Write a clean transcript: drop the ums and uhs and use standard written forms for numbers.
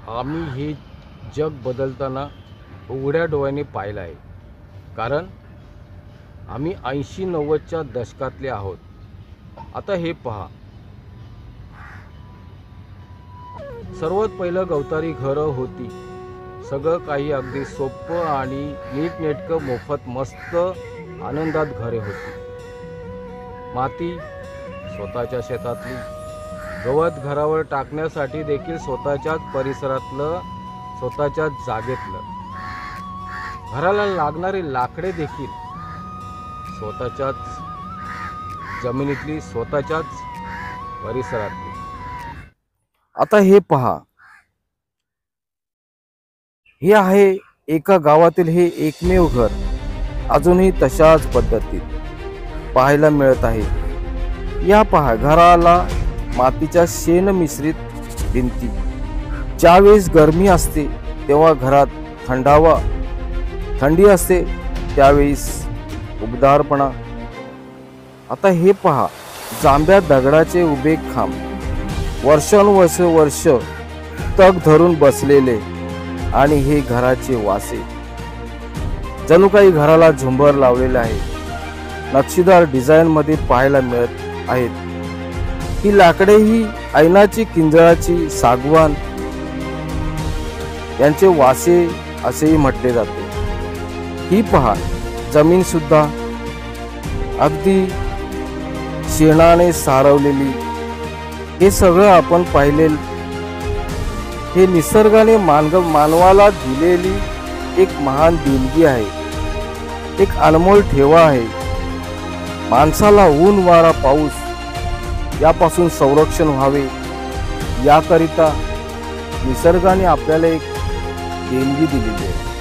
आम्ही हे जग बदलताना उघड्या डोळ्याने पाहिलं आहे, कारण आम्ही 80-90च्या दशकातले आहोत। आता हे पहा, सर्वात पहिलं गवतारी घरं होती। सगळं काही अगदी सोपं आणि नीटनेटकं, मोफत मस्त आनंदात घरे होती। माती स्वतःच्या शेतातली, गवत घरावर टाकण्यासाठी देखील स्वतःच्याच परिसरातलं, स्वतःच्याच जागेतलं, घराला लागणारी लाकडे देखील स्वतःच्याच जमिनीतली, स्वतःच्याच परिसरातली। आता हे पहा, हे आहे एका गावातील हे एकमेव घर, अजूनही तशाच पद्धतीत पाहायला मिळत आहे। या पहा, घराला मातीच्या शेण मिश्रित भिंती। ज्यावेळेस गरमी असते तेव्हा घरात थंडी असते, त्यावेळेस उबदारपणा। आता हे पहा, जांभ्या दगडाचे उभे खांब, वर्ष तग धरून बसलेले, आणि हे घराचे वासे, जणू काही घराला झुंबर लावलेले आहे। नक्षीदार डिझाईन मध्ये पाहायला मिळत आहेत। ही लाकडे ही ऐनाची, किंजळाची, सागवान यांचे वासे असेही म्हटले जाते। ही पहा, जमीन सुद्धा अगदी शेणाने सारवलेली। हे सगळं आपण पाहिले, हे निसर्गाने मानवाला दिलेली एक महान देणगी आहे, एक अनमोल ठेवा आहे। माणसाला ऊन, वारा, पाऊस यापासून संरक्षण व्हावे याकरिता निसर्गाने आपल्याला एक देणगी दिलेली आहे।